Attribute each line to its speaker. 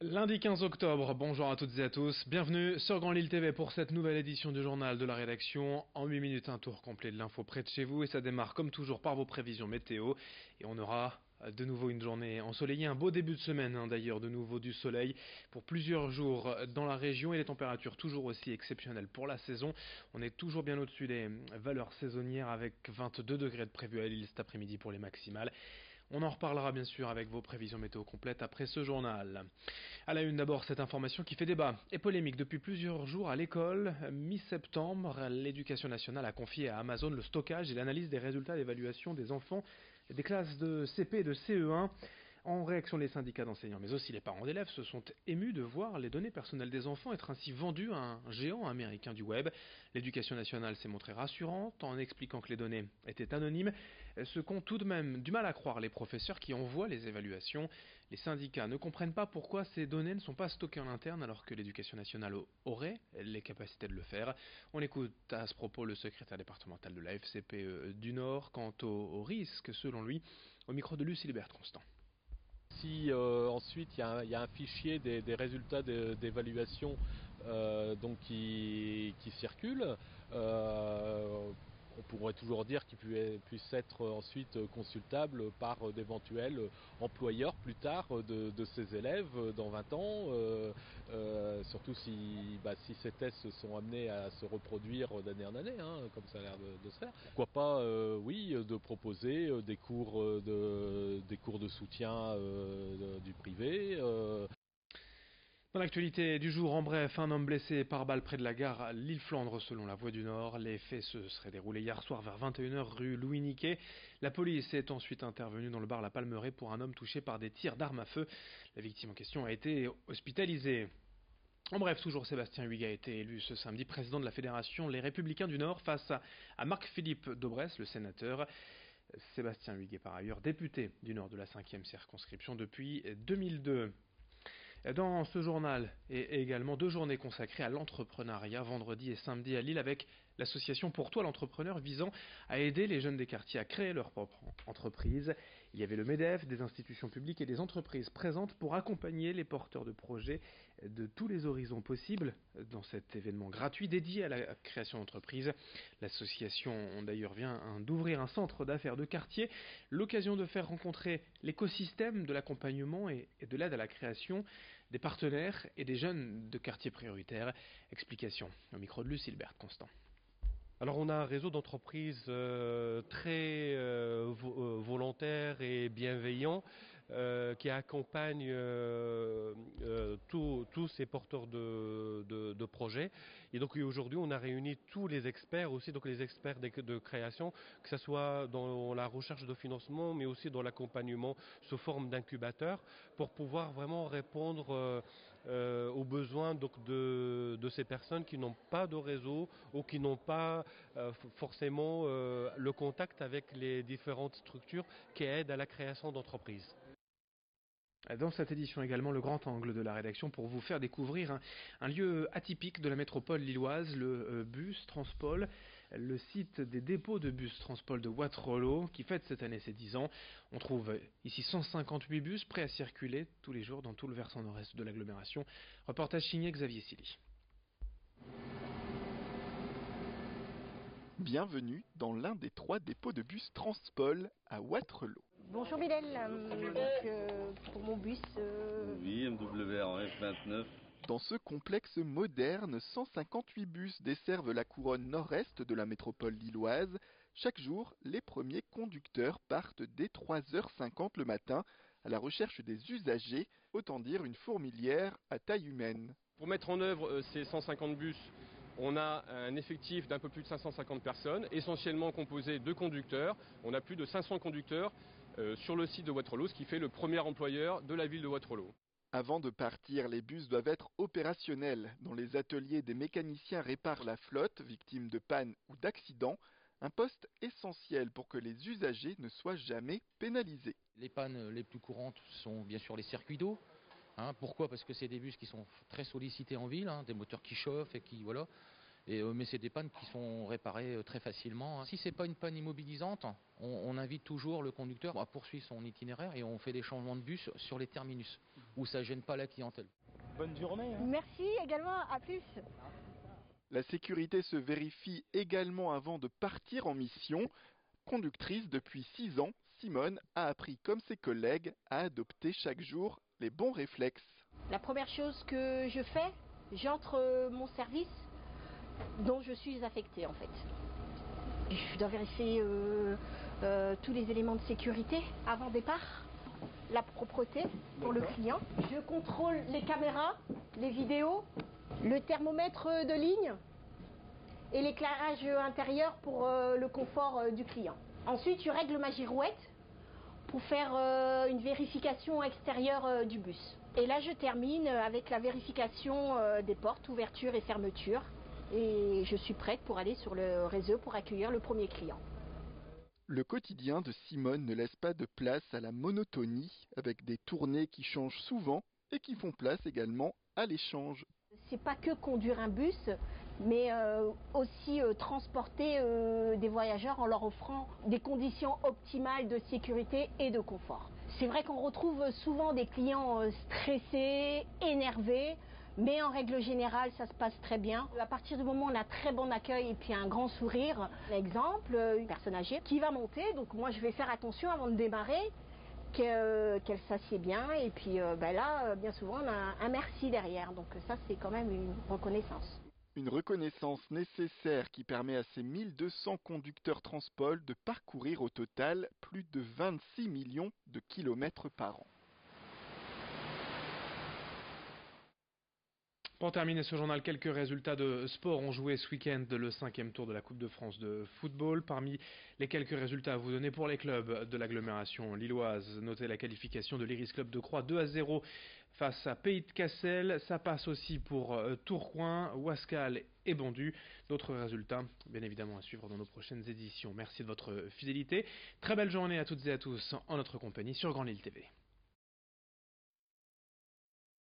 Speaker 1: Lundi 15 octobre, bonjour à toutes et à tous, bienvenue sur Grand Lille TV pour cette nouvelle édition du journal de la rédaction. En 8 minutes, un tour complet de l'info près de chez vous et ça démarre comme toujours par vos prévisions météo. Et on aura de nouveau une journée ensoleillée, un beau début de semaine d'ailleurs, de nouveau du soleil pour plusieurs jours dans la région et les températures toujours aussi exceptionnelles pour la saison. On est toujours bien au-dessus des valeurs saisonnières avec 22 degrés de prévu à Lille cet après-midi pour les maximales. On en reparlera bien sûr avec vos prévisions météo complètes après ce journal. À la une d'abord, cette information qui fait débat et polémique depuis plusieurs jours à l'école. Mi-septembre, l'éducation nationale a confié à Amazon le stockage et l'analyse des résultats d'évaluation des enfants des classes de CP et de CE1. En réaction, les syndicats d'enseignants, mais aussi les parents d'élèves, se sont émus de voir les données personnelles des enfants être ainsi vendues à un géant américain du web. L'éducation nationale s'est montrée rassurante en expliquant que les données étaient anonymes, ce qu'ont tout de même du mal à croire les professeurs qui envoient les évaluations. Les syndicats ne comprennent pas pourquoi ces données ne sont pas stockées en interne alors que l'éducation nationale aurait les capacités de le faire. On écoute à ce propos le secrétaire départemental de la FCPE du Nord quant au risque, selon lui, au micro de Lucie Libert-Constant.
Speaker 2: Si ensuite il y a un fichier des résultats d'évaluation qui circule, on pourrait toujours dire qu'il puisse être ensuite consultable par d'éventuels employeurs plus tard de ces élèves dans 20 ans, surtout si ces tests sont amenés à se reproduire d'année en année, comme ça a l'air de se faire. Pourquoi pas, de proposer des cours de soutien du privé.
Speaker 1: Dans l'actualité du jour, en bref, un homme blessé par balle près de la gare à Lille-Flandre selon la Voix du Nord. Les faits se seraient déroulés hier soir vers 21h rue Louis-Niquet. La police est ensuite intervenue dans le bar La Palmeraie pour un homme touché par des tirs d'armes à feu. La victime en question a été hospitalisée. En bref, toujours Sébastien Huyghe a été élu ce samedi président de la Fédération Les Républicains du Nord face à Marc-Philippe Daubresse, le sénateur. Sébastien Huyghe, par ailleurs, député du Nord de la 5e circonscription depuis 2002. Dans ce journal, et également 2 journées consacrées à l'entrepreneuriat, vendredi et samedi à Lille, avec l'association Pour toi l'entrepreneur visant à aider les jeunes des quartiers à créer leur propre entreprise. Il y avait le MEDEF, des institutions publiques et des entreprises présentes pour accompagner les porteurs de projets de tous les horizons possibles dans cet événement gratuit dédié à la création d'entreprises. L'association d'ailleurs vient d'ouvrir un centre d'affaires de quartier, l'occasion de faire rencontrer l'écosystème de l'accompagnement et de l'aide à la création des partenaires et des jeunes de quartiers prioritaires. Explication au micro de Lucie Libert-Constant.
Speaker 3: Alors on a un réseau d'entreprises très volontaire et bienveillant qui accompagne tous ces porteurs de projets. Et donc aujourd'hui on a réuni tous les experts aussi, donc les experts de création, que ce soit dans la recherche de financement mais aussi dans l'accompagnement sous forme d'incubateur pour pouvoir vraiment répondre aux besoins donc, de ces personnes qui n'ont pas de réseau ou qui n'ont pas forcément le contact avec les différentes structures qui aident à la création d'entreprises.
Speaker 1: Dans cette édition également, le grand angle de la rédaction pour vous faire découvrir un lieu atypique de la métropole lilloise, le bus Transpol, le site des dépôts de bus Transpol de Watt-Rollo qui fête cette année ses 10 ans. On trouve ici 158 bus prêts à circuler tous les jours dans tout le versant nord-est de l'agglomération. Reportage signé Xavier Silly.
Speaker 4: Bienvenue dans l'un des 3 dépôts de bus Transpol à Watt-Rollo.
Speaker 5: Bonjour Bilal, pour mon bus...
Speaker 6: Oui, MWRF 29.
Speaker 4: Dans ce complexe moderne, 158 bus desservent la couronne nord-est de la métropole lilloise. Chaque jour, les premiers conducteurs partent dès 3h50 le matin à la recherche des usagers, autant dire une fourmilière à taille humaine.
Speaker 2: Pour mettre en œuvre ces 150 bus, on a un effectif d'un peu plus de 550 personnes, essentiellement composé de conducteurs. On a plus de 500 conducteurs sur le site de Watt-Rollo, ce qui fait le premier employeur de la ville de Watt-Rollo.
Speaker 4: Avant de partir, les bus doivent être opérationnels. Dans les ateliers, des mécaniciens réparent la flotte, victime de panne ou d'accident. Un poste essentiel pour que les usagers ne soient jamais pénalisés.
Speaker 7: Les pannes les plus courantes sont bien sûr les circuits d'eau. Pourquoi ? Parce que c'est des bus qui sont très sollicités en ville, des moteurs qui chauffent et qui voilà. Mais c'est des pannes qui sont réparées très facilement. Si c'est pas une panne immobilisante, on invite toujours le conducteur à poursuivre son itinéraire et on fait des changements de bus sur les terminus où ça gêne pas la clientèle.
Speaker 8: Bonne journée.
Speaker 5: Merci également, à plus.
Speaker 4: La sécurité se vérifie également avant de partir en mission. Conductrice depuis 6 ans, Simone a appris comme ses collègues à adopter chaque jour les bons réflexes.
Speaker 5: La première chose que je fais, j'entre mon service dont je suis affectée en fait. Je dois vérifier tous les éléments de sécurité avant départ, la propreté pour le client. Je contrôle les caméras, les vidéos, le thermomètre de ligne et l'éclairage intérieur pour le confort du client. Ensuite, je règle ma girouette pour faire une vérification extérieure du bus. Et là, je termine avec la vérification des portes, ouverture et fermeture. Et je suis prête pour aller sur le réseau pour accueillir le premier client.
Speaker 4: Le quotidien de Simone ne laisse pas de place à la monotonie, avec des tournées qui changent souvent et qui font place également à l'échange.
Speaker 5: C'est pas que conduire un bus, mais aussi transporter des voyageurs en leur offrant des conditions optimales de sécurité et de confort. C'est vrai qu'on retrouve souvent des clients stressés, énervés, mais en règle générale, ça se passe très bien. À partir du moment où on a très bon accueil et puis un grand sourire, exemple, une personne âgée qui va monter, donc moi je vais faire attention avant de démarrer, qu'elle s'assied bien, et puis là, bien souvent, on a un merci derrière, donc ça c'est quand même une reconnaissance.
Speaker 4: Une reconnaissance nécessaire qui permet à ces 1200 conducteurs Transpol de parcourir au total plus de 26 millions de kilomètres par an.
Speaker 1: Pour terminer ce journal, quelques résultats de sport ont joué ce week-end le 5e tour de la Coupe de France de football. Parmi les quelques résultats à vous donner pour les clubs de l'agglomération lilloise, notez la qualification de l'Iris Club de Croix 2-0 face à Pays de Cassel. Ça passe aussi pour Tourcoing, Ouascal et Bondu. D'autres résultats, bien évidemment, à suivre dans nos prochaines éditions. Merci de votre fidélité. Très belle journée à toutes et à tous en notre compagnie sur Grand Lille TV.